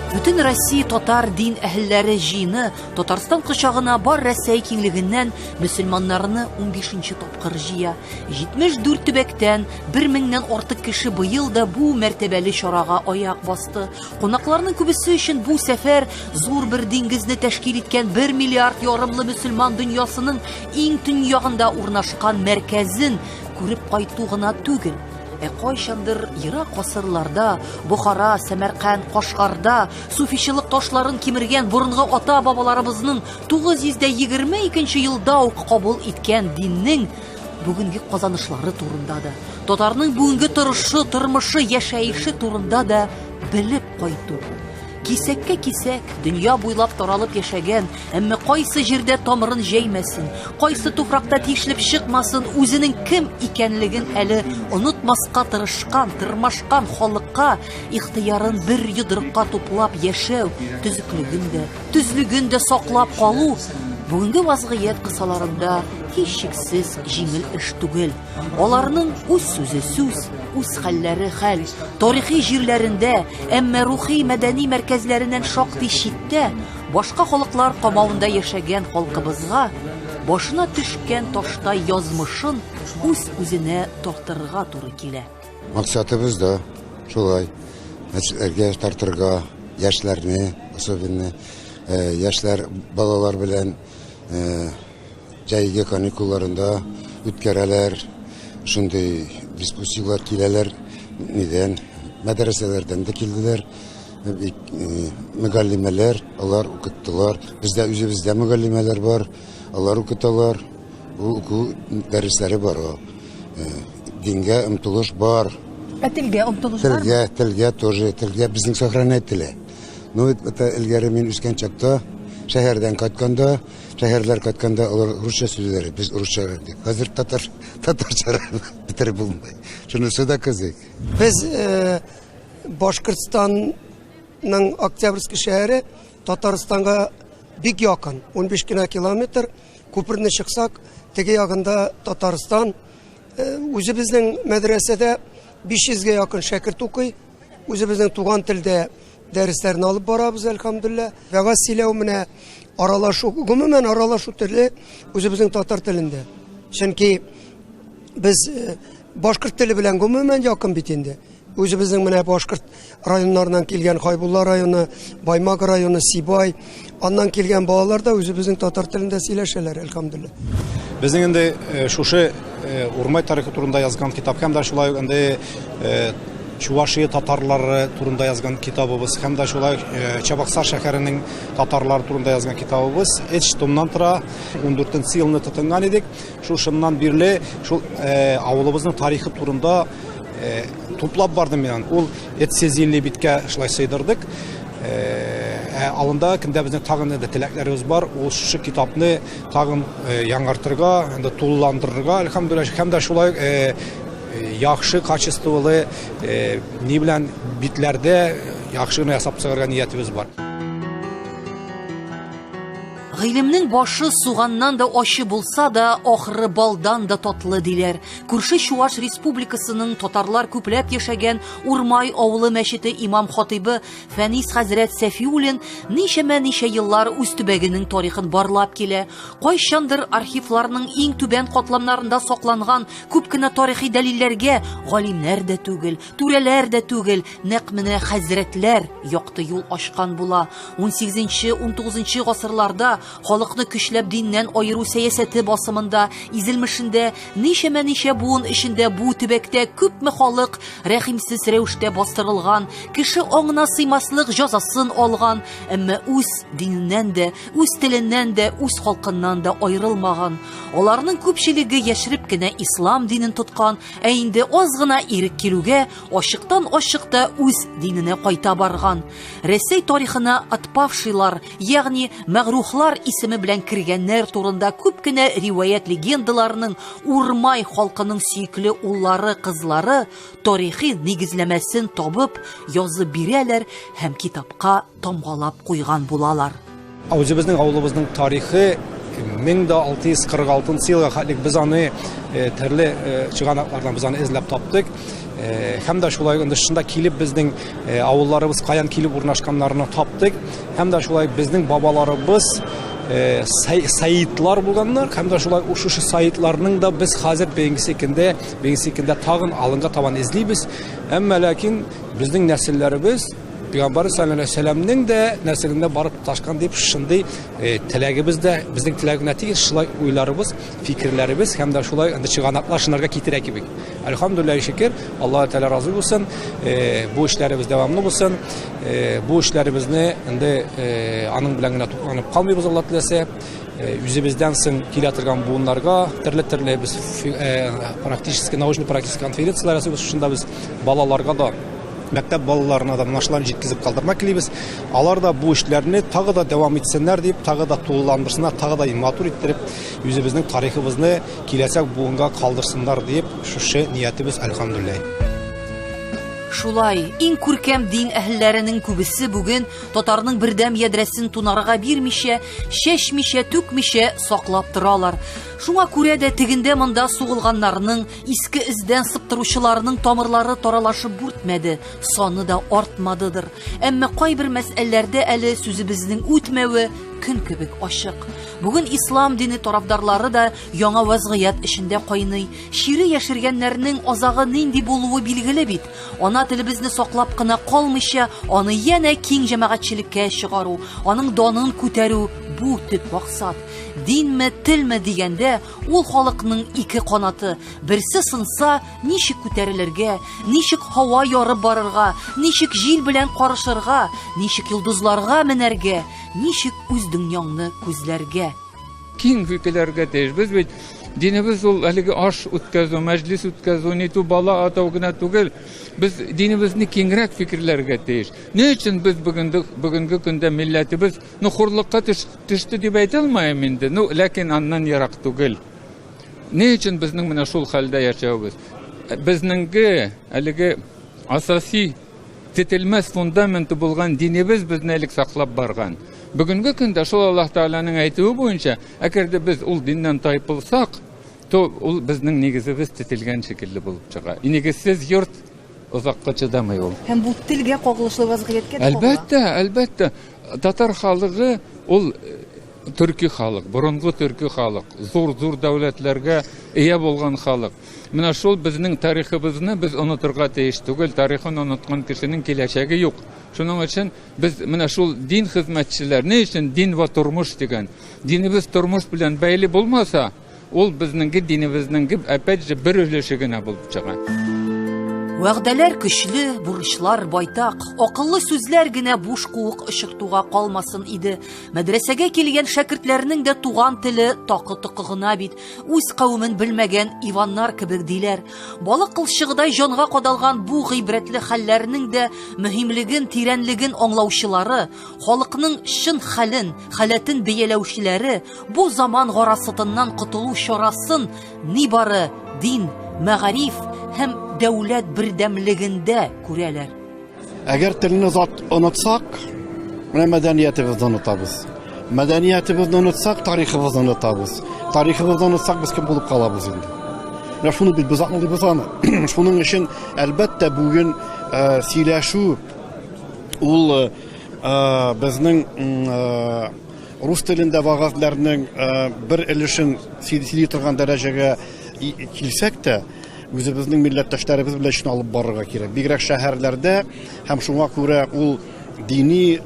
Бүтін Россия татар дин әһелләре жиыны Татарстан кочагына бар Рәсәй киңлегеннән мөселманнарны 15-нче тапкыр җыя. 74 төбәктән 1000-нән артык кеше быел да бу мәртәбәле чарага аяк басты. Кунакларның күбесе өчен бу сәфәр зур бер диңгезне тәшкил иткән 1 миллиард ярымлы мөселман дөньясының иң төньягында урнашкан мәркәзен күреп кайту гына түгел. Кайчандыр ерак гасырларда Бухара, Сәмәрканд, Кашгарда суфичылык ташларын кимергән борынгы ата-бабаларыбызның 922 елда ук кабул иткән диннең бүгенге казанышлары турында да, татарның бүгенге тормышы, яшәеше турында да белеп кайту. Кисәккә кисәк, дөнья буйлап таралып яшәгән, әмма кайсы җирдә тамырын җәймәсен, кайсы туфракта тишлеп чыкмасын, үзенең кем икәнлеген әле онытмаска тырышкан, тырмашкан халыкка ихтыярын бер йодрыкка туплап яшәү, төзлеген дә саклап калу бүгенге вазгыять кысаларында һичшиксез җиңел эш түгел. Аларның үз сүзе сүз, үз хәлләре хәл, тарихи җирләрендә, әмма рухи мәдәни мәркәзләреннән шактый читтә башка халыклар камавында яшәгән халкыбызга башына төшкән таштай язмышын үз-үзенә тартырга туры килә. Максатыбыз да шулай. Мәчетләргә тартырга, яшьләрне, особенно яшьләр балалар белән җәйге каникулларында үткәрәләр, шундый дискуссиялар киләләр, мәдрәсәләрдән дә килделәр, мөгаллимәләр, алар укыттылар. Бездә үзебездә мөгаллимәләр бар, алар укыталар, уку дәресләре бар. Дингә омтылыш бар. Телгә омтылыш бар? Телгә тоже, телгә безнең сохранять теле. Ну, это элгәре мин үскән чакта, шәһәрдән кайтканда, шәһәрләр кайтканда алар русча сүзләре, без русча әйтик. Хәзер татарча битер булмый. Шунысы да кызык. Без Башкортстанның Октябрьский шәһәре Татарстанга бик якын, 15 километр. Күперне чыксак, теге ягында Татарстан. Үзебезнең мәдрәсәдә 500-гә якын шәкерт укый. Үзебезнең туган телдә дәресләрне алып барабыз, әлхәмдүлилlah. Вәгазь сөйләү менә аралашу, гомумән аралашу теле үзебезнең татар телендә. Чөнки без башкорт теле белән гомумән якын бит инде. Үзебезнең менә башкорт районнарыннан килгән Хайбулла районы, Баймак районы, Сибай, аннан килгән балалар да үзебезнең татар телендә сөйләшәләр, әлхәмдүлилlah. Безнең инде шушы Урмай тарихы турында язган китап һәм дә шулай инде Чувашия татарлары турында язган китабыбыз, һәм дә шулай Чабаксар шәһәренең татарлары турында язган китабыбыз. Эч томнан тора 14-нче елны тотынган идек. Шушыннан бирле шул авылыбызның тарихы турында туплап бардым мен. Ул 750 биткә шулай сыйдырдык. Алында киндә безнең тагын да теләкләребез бар. Ул шушы китапны тагын яңартырга, тулыландырырга, әлхәмдүлилlah, һәм дә шулай яхшы качестволы ни белән битләрдә яхшы гына ясап чыгарга ниятебез бар. Гыйлемнең башы суганнан да ачы булса да, ахыры балдан да татлы диләр. Күрше Чуаш Республикасының татарлар күпләп яшәгән Урмай авылы мәчете имам-хатибы Фәнис хәзрәт Сәфиуллин ничә еллар үз төбәгенең тарихын барлап килә. Кайчандыр архивларның иң түбән катламнарында сакланган күп кенә тарихи дәлилләргә галимнәр дә түгел, түрәләр дә түгел, нәкъ менә хәзрәтләр якты юл ачкан була. 18-19 гасырларда халыкны көчләп диннән айыру сәясәте басымында, изелмешендә ничә буын эчендә бу төбәктә күпме халык рәхимсез рәвештә бастырылган, кеше аңына сыймаслык җәзасын алган, әмма үз диненнән дә, үз теленнән дә, үз халкыннан да айрылмаган. Аларның күпчелеге яшереп кенә ислам динен тоткан, ә инде аз гына ирек килүгә ачыктан-ачыкта үз диненә кайта барган. Рәсәй тарихына отпавшилар, ягъни мәгрухлар исеме белән кергәннәр турында күп кенә риваять легендаларының Урмай халкының сөйкле уллары, кызлары тарихи нигезләмәсен табып, язып бирәләр һәм китапка тамгалап куйган булалар. Үзебезнең авылыбызның тарихы 1646 елга хәтлек без аны төрле чыганаклардан біз аны эзләп таптык. һәм дә шулай инде шунда килеп безнең авылларыбыз каян килеп урнашканнарны таптык, һәм дә шулай безнең бабаларыбыз сайтлар булганнар, һәм дә шулай шушы сайтларның да без хәзер бегенге секендә тагын алынга табан эзлибез. Әмма ләкин безнең нәселләребез Пәйгамбәр саллаллаһу алейһи ва сәлламнең дә нәселендә барып ташкан дип шундый теләгебез дә, безнең теләгенә тигез шулай уйларыбыз, фикерләребез һәм дә шулай инде чыганаклар шунарга китерә кебек. Әлхәмдүлиллаһи шөкер, Аллаһу Тәала разый булсын, бу эшләребез дәвамлы булсын, бу эшләребезне инде аның белән генә тукланып калмыйбыз, Алла теләсә. Үзебездән соң килә торган буыннарга төрле без практически научно-практический конференциялар ясыйбыз, шунда без балаларга да мәктәп балаларына да нашыларын җиткезеп калдырмак телибез. Алар да бу эшләрне тагы да дәвам итсеннәр дип, тагы да тулыландырсыннар, тагы да матур иттереп, үзебезнең тарихыбызны киләчәк буынга калдырсыннар дип, шушы ниятебез, әлхәмдүлиллаһ. Шулай, иң күркәм дин әһелләренең күбесе бүген татарның бердәм ядрәсен тунарга бирмичә, чәчмичә, түкмичә саклап торалар. Шуңа күрә дә тегендә монда сугылганнарның, иске издән сыптыручыларның тамырлары таралашып бүртмәде, саны да артмадыдыр. Әмма кайбер мәсьәләләрдә әле сүзебезнең үтмәве көн кебек ачык. Бүген ислам дине тарафдарлары да яңа вазгыят эчендә кайный. Шире яшергәннәрнең азагы нинди булуы билгеле бит. Ана телебезне саклап кына калмыйча, аны янә киң җәмәгатьчелеккә чыгару, аның данын күтәрү бу төп максат. Динме, телме дигәндә, ул халыкның ике канаты. Берсе сынса, ничек күтәрелергә, ничек һава ярып барырга, ничек җил белән карышырга, ничек йолдызларга менәргә, ничек үз дөньяңны күзләргә. Киң фикерләргә тиеш. Без бит динебез ул әлеге аш үткәзү, мәҗлис үткәзү, ниту бала атау гына түгел. Без динебезне киңрәк фикерләргә тиеш. Ни өчен без бүгенге көндә милләтебез хурлыкка төште дип әйтә алмыйм инде. Ләкин аннан ярак түгел. Ни өчен безнең менә шул хәлдә яшәүбез? Безнеңге әлеге асаси тетелмәс фундаменты булган динебез безне элек саклап барган. Бүгенге көндә шул Аллаһ Тааланың әйтүе буенча, әгәр без ул диннән тайпылсак, то ул безнең нигезебез тетелгән шикелле булып чыга. Нигезсез йорт озакка чыдамый ул. Һәм бу телгә кагылышлы вазгыятькә Әлбәттә, татар халыгы ул төрки халык, борынгы төрки халык, зур дәүләтләргә ия булган халык. Менә шул безнең тарихыбызны без онытырга тиеш түгел, тарихын оныткан кешенең киләчәге юк. Шуның өчен без менә шул дин хезмәтчеләр, ни өчен дин ва тормыш дигән. Динебез тормыш белән бәйле булмаса, ул безнең динебезнең опять же бер өлеше генә булып чыга. Вәгъдәләр көчле, бурычлар байтак, акыллы сүзләр генә буш куык ышыктуга калмасын иде. Мәдрәсәгә килгән шәкертләрнең дә туган теле такы-тыкы гына бит. Үз кавымен белмәгән Иваннар кебек диләр. Балык кылчыгыдай җанга кадалган бу гыйбрәтле хәлләрнең дә мөһимлеген, тирәнлеген аңлаучылары, халыкның шын хәлен, халәтен бәяләүчеләре бу заман гарасытыннан котылу чарасын нибары дин, мәгариф һәм дәүләт бердәмлегендә күрәләр. Әгәр телне онытсак, менә мәдәниятебезне онытабыз. Мәдәниятебезне онытсак, тарихыбызны онытабыз. Тарихыбызны онытсак, без кем булып калабыз инде. Менә шуны без аңлыйбыз аны. Шуның өчен әлбәттә бүген сөйләшү ул безнең рус телендә вәгазьләрнең бер өлешен сөйли торган дәрәҗәгә килсәк тә, үзебезнең милләттәшләребез белән шуны алып барырга кирәк. Бигрәк шәһәрләрдә һәм шуңа күрә ул дини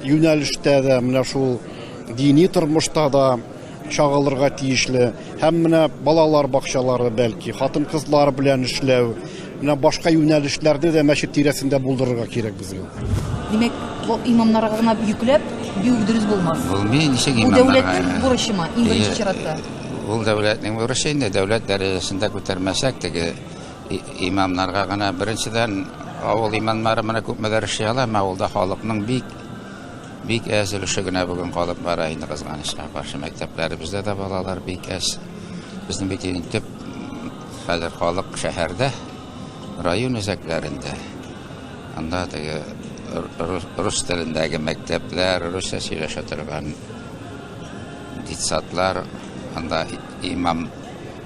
юнәлештә дә, менә шул дини тормышта да чагылырга тиешле. Һәм менә балалар бакчалары бәлки, хатын-кызлар белән эшләү, менә башка юнәлешләрдә дә мәчет тирәсендә булдырырга кирәк безгә. Димәк, имамнарга гына йөкләп, бик дөрес булмас. Булмый, ничек Бу имамнарга. дәүләтнең бурычымы, иң беренче чиратта. Ул дәүләтнең бурычы инде, дәүләт дәрәҗәсендә күтәрмәсәк теге имамнарга гына беренчедән авыл имамнары менә күп мәдәрәс ала, авылда халыкның бик әз өлеше генә бүген калып бара инде кызганычка каршы. Мәктәпләребездә дә балалар бик әз. Безнең бит инде хәзер халык шәһәрдә, район үзәкләрендә. Анда теге рус телендәге мәктәпләр, русча сөйләшә торган детсадлар, анда имам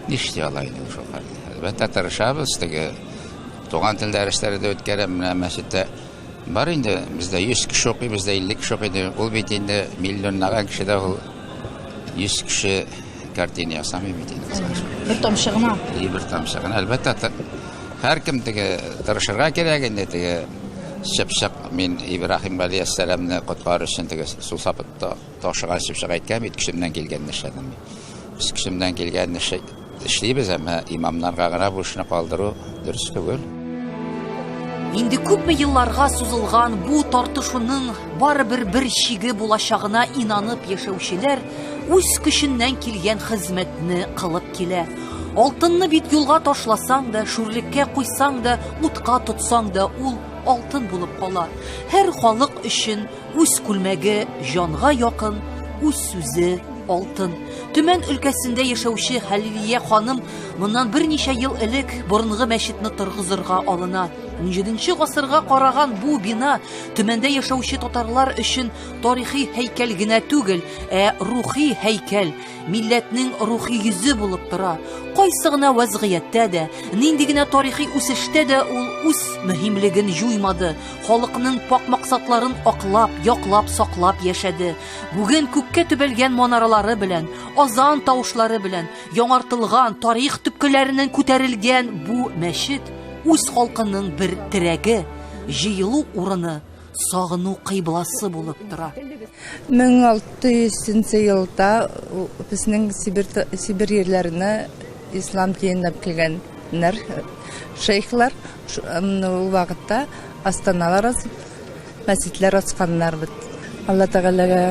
ништи алай шул хәлдә. Әлбәттә тырышабыз теге туган тел дәресләре дә үткәрәм. Менә мәчеттә бар инде, бездә 100 кеше укый, бездә 50 кеше укый. Ул бит инде миллионнаган кешедә ул 100 кеше картина ясамый бит инде. Бер тамчы гына. Бер тамчы гына. Әлбәттә, һәркем теге тырышырга кирәк инде теге чыпчык. Мин Ибраһим алейһиссаламны коткар өчен теге су сапып ташыган чыпчык әйткән бит, кешемнән килгән эшләдем. Biz кешемнән килгән эшлибез, әмма имамнарга гына бу эшне калдыру дөрес түгел. Инде күпме елларга сузылган бу тартышуның барыбер бер чиге булачагына инанып яшәүчеләр үз көченнән килгән хезмәтне кылып килә. Алтынны бит юлга ташласаң да, шүрлеккә куйсаң да, утка тотсаң да, ул алтын булып кала. Һәр халык өчен үз күлмәге җанга якын, үз сүзе алтын. Төмән өлкәсендә яшәүче Хәлилия ханым моннан берничә ел элек борынгы мәчетне торгызырга алына. 17нче гасырга караган бу бина төмәндә яшәүче татарлар өчен тарихи һәйкәл генә түгел, рухи һәйкәл, милләтнең рухи йөзе булып тора. Кайсы гына вазгыятьтә дә, нинди генә тарихи үсештә дә ул үз мөһимлеген юймады. Халыкның пак максатларын аклап, яклап, саклап яшәде. Бүген күккә төбәлгән манаралары белән, азан тавышлары белән, яңартылган тарих төпкеләреннән күтәрелгән бу мәчет үз халкының бер терәге, җыелу урыны, сагыну кыйбласы булып тора. 1600 елда безнең Сибир ерләренә ислам диненә килгәннәр, шейхлар ул вакытта астаналар, мәчетләр ачканнар бит. Алла Тәгаләгә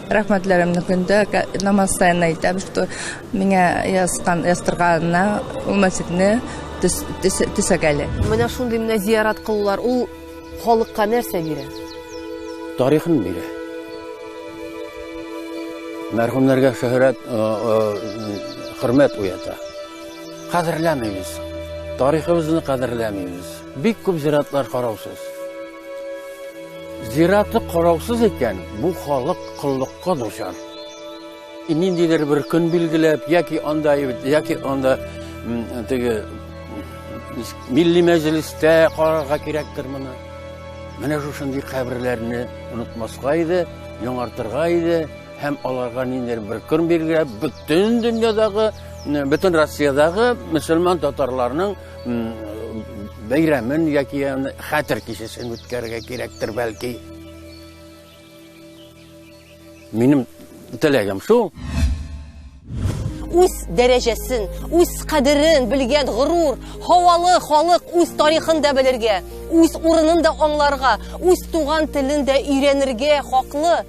рәхмәтләремне көндә намаздан әйтәм, что миңа ястырганына ул мәчетне төсәгәле. Менә шундый менә зиярат кылулар, ул халыкка нәрсә бирә? Тарихын бирә. Мәрхүмнәргә шөһрәт, хөрмәт уята. Кадерләмибез. Тарихыбызны кадерләмибез. Бик күп зиратлар караусыз. Зираты караусыз икән, бу халык кыллыкка дучар. Ниндидер бер көн билгеләп, яки анда теге милли мәҗлестә карарга кирәктер моны. Менә шушындый каберләрне онытмаска иде, яңартырга иде, һәм аларга ниндидер бер көн билгеләп, бөтен дөньядагы, бөтен Россиядагы мөселман татарларның бәйрәмен яки хәтер кичәсен үткәрергә кирәктер бәлки. Минем теләгем шул. Үз дәрәҗәсен, үз кадерен белгән горур, һавалы халык үз тарихын да белергә, үз урынын да аңларга, үз туган телен дә өйрәнергә хаклы.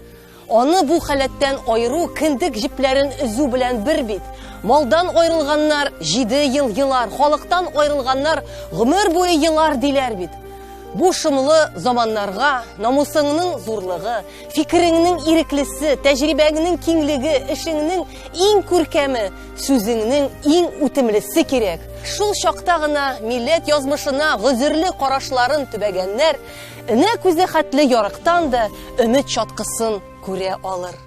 Аны бу халәттән айыру киндек җипләрен үзү белән бер бит. Малдан айрылганнар 7 ел елар, халыктан айрылганнар гомер буе елар диләр бит. Бу шымлы заманнарга намусыңның зурлыгы, фикереңнең иреклесе, тәҗрибәңнең киңлеге, эшеңнең иң күркәме, сүзеңнең иң үтемлесе кирәк. Шул чакта гына милләт язмышына гозерле карашларын төбәгәннәр энә күзе хәтле ярыктан да өмет чаткысын күрә алыр.